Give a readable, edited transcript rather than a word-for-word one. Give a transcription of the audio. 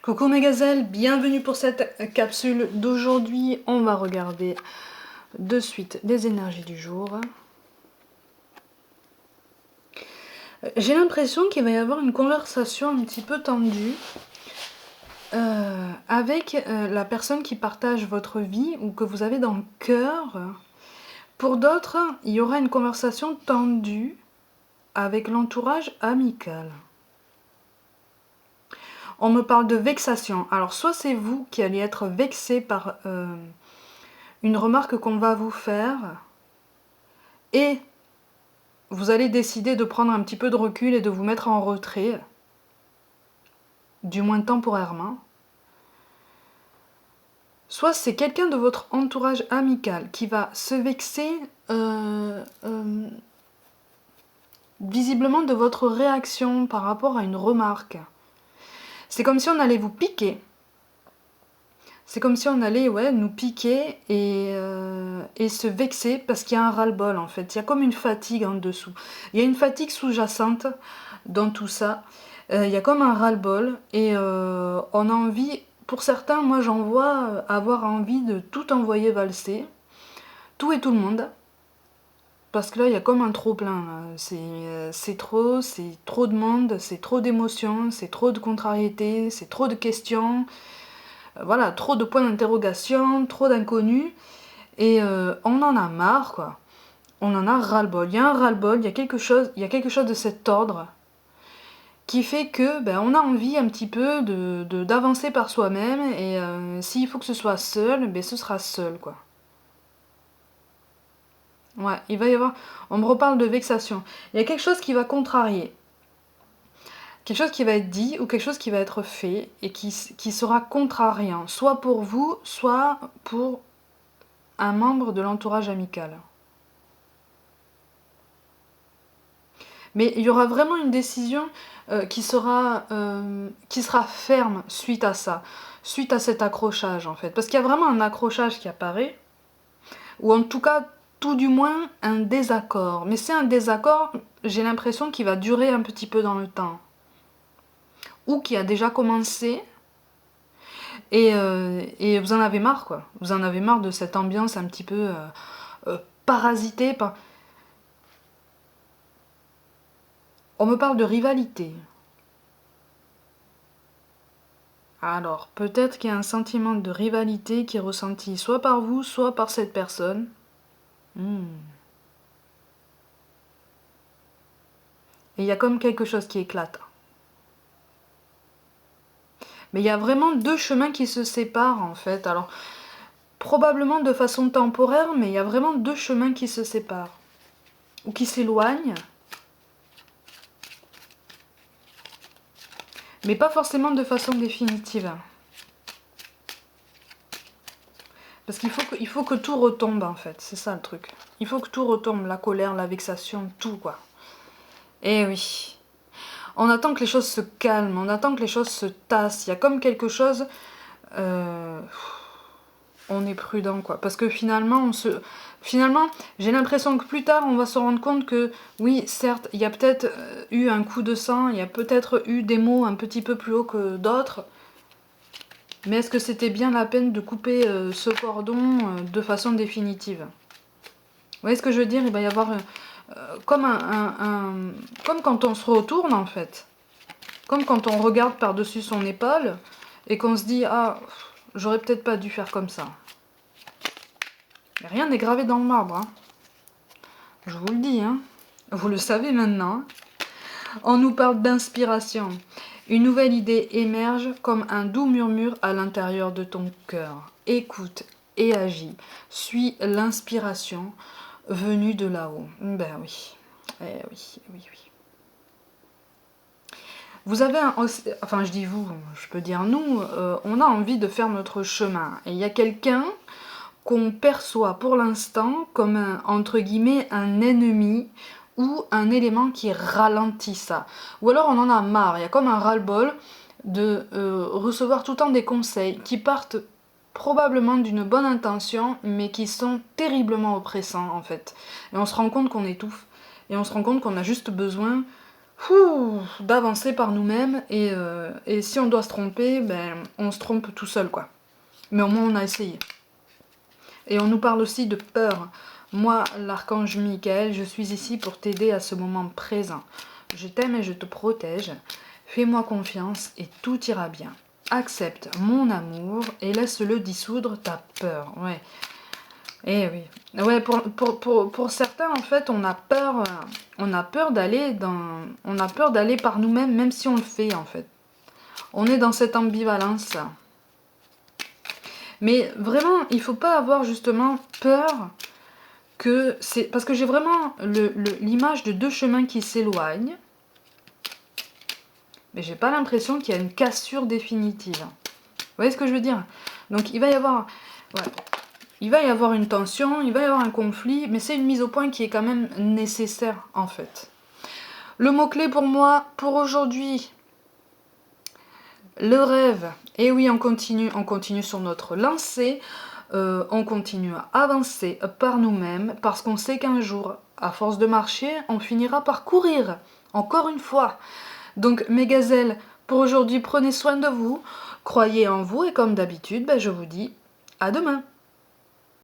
Coucou mes gazelles, bienvenue pour cette capsule d'aujourd'hui. On va regarder de suite les énergies du jour. J'ai l'impression qu'il va y avoir une conversation un petit peu tendue avec la personne qui partage votre vie ou que vous avez dans le cœur. Pour d'autres, il y aura une conversation tendue avec l'entourage amical. On me parle de vexation. Alors soit c'est vous qui allez être vexé par une remarque qu'on va vous faire et vous allez décider de prendre un petit peu de recul et de vous mettre en retrait, du moins temporairement. Soit c'est quelqu'un de votre entourage amical qui va se vexer visiblement de votre réaction par rapport à une remarque. C'est comme si on allait vous piquer. C'est comme si on allait nous piquer et se vexer parce qu'il y a un ras-le-bol en fait. Il y a comme une fatigue en dessous. Il y a une fatigue sous-jacente dans tout ça. Il y a comme un ras-le-bol et on a envie, pour certains, moi j'en vois avoir envie de tout envoyer valser, tout et tout le monde. Parce que là, il y a comme un trop-plein. C'est trop de monde, c'est trop d'émotions, c'est trop de contrariétés, c'est trop de questions. Voilà, trop de points d'interrogation, trop d'inconnus. Et on en a marre, quoi. On en a ras-le-bol. Il y a un ras-le-bol, il y a quelque chose de cet ordre qui fait que on a envie un petit peu d'avancer par soi-même et s'il faut que ce soit seul, ce sera seul, quoi. Ouais, il va y avoir... On me reparle de vexation. Il y a quelque chose qui va contrarier. Quelque chose qui va être dit ou quelque chose qui va être fait et qui sera contrariant, soit pour vous, soit pour un membre de l'entourage amical. Mais il y aura vraiment une décision qui sera ferme suite à ça, suite à cet accrochage en fait. Parce qu'il y a vraiment un accrochage qui apparaît, ou en tout cas, tout du moins, un désaccord. Mais c'est un désaccord, j'ai l'impression qu'il va durer un petit peu dans le temps. Ou qui a déjà commencé, et vous en avez marre, quoi. Vous en avez marre de cette ambiance un petit peu parasitée par... On me parle de rivalité. Alors, peut-être qu'il y a un sentiment de rivalité qui est ressenti soit par vous, soit par cette personne. Et il y a comme quelque chose qui éclate. Mais il y a vraiment deux chemins qui se séparent, en fait. Alors, probablement de façon temporaire, mais il y a vraiment deux chemins qui se séparent. Ou qui s'éloignent. Mais pas forcément de façon définitive. Parce qu'il faut que tout retombe, en fait. C'est ça le truc. Il faut que tout retombe. La colère, la vexation, tout, quoi. Eh oui. On attend que les choses se calment. On attend que les choses se tassent. Il y a comme quelque chose... on est prudent, quoi. Parce que finalement, j'ai l'impression que plus tard, on va se rendre compte que, oui, certes, il y a peut-être eu un coup de sang, il y a peut-être eu des mots un petit peu plus haut que d'autres, mais est-ce que c'était bien la peine de couper ce cordon de façon définitive? Vous voyez ce que je veux dire? Il va y avoir comme comme quand on se retourne, en fait. Comme quand on regarde par-dessus son épaule et qu'on se dit « Ah, j'aurais peut-être pas dû faire comme ça ». Rien n'est gravé dans le marbre. Hein. Je vous le dis. Hein. Vous le savez maintenant. On nous parle d'inspiration. Une nouvelle idée émerge comme un doux murmure à l'intérieur de ton cœur. Écoute et agis. Suis l'inspiration venue de là-haut. Ben oui. Eh oui, oui, oui. Vous avez enfin je dis vous, je peux dire nous, on a envie de faire notre chemin. Et il y a quelqu'un qu'on perçoit pour l'instant comme entre guillemets un ennemi ou un élément qui ralentit ça. Ou alors on en a marre, il y a comme un ras-le-bol de recevoir tout le temps des conseils qui partent probablement d'une bonne intention mais qui sont terriblement oppressants en fait. Et on se rend compte qu'on étouffe et on se rend compte qu'on a juste besoin d'avancer par nous-mêmes et si on doit se tromper, ben, on se trompe tout seul, quoi. Mais au moins, on a essayé. Et on nous parle aussi de peur. Moi, l'archange Michael, je suis ici pour t'aider à ce moment présent. Je t'aime et je te protège. Fais-moi confiance et tout ira bien. Accepte mon amour et laisse-le dissoudre ta peur. Ouais. Eh oui. Ouais, pour certains, en fait, on a peur d'aller on a peur d'aller par nous-mêmes, même si on le fait, en fait. On est dans cette ambivalence. Mais vraiment, il faut pas avoir justement peur que c'est... Parce que j'ai vraiment l'image de deux chemins qui s'éloignent. Mais j'ai pas l'impression qu'il y a une cassure définitive. Vous voyez ce que je veux dire? Donc il va y avoir... Ouais. Il va y avoir une tension, il va y avoir un conflit, mais c'est une mise au point qui est quand même nécessaire en fait. Le mot-clé pour moi, pour aujourd'hui, le rêve. Et oui, on continue sur notre lancée, on continue à avancer par nous-mêmes, parce qu'on sait qu'un jour, à force de marcher, on finira par courir, encore une fois. Donc mes gazelles, pour aujourd'hui, prenez soin de vous, croyez en vous, et comme d'habitude, ben, je vous dis à demain.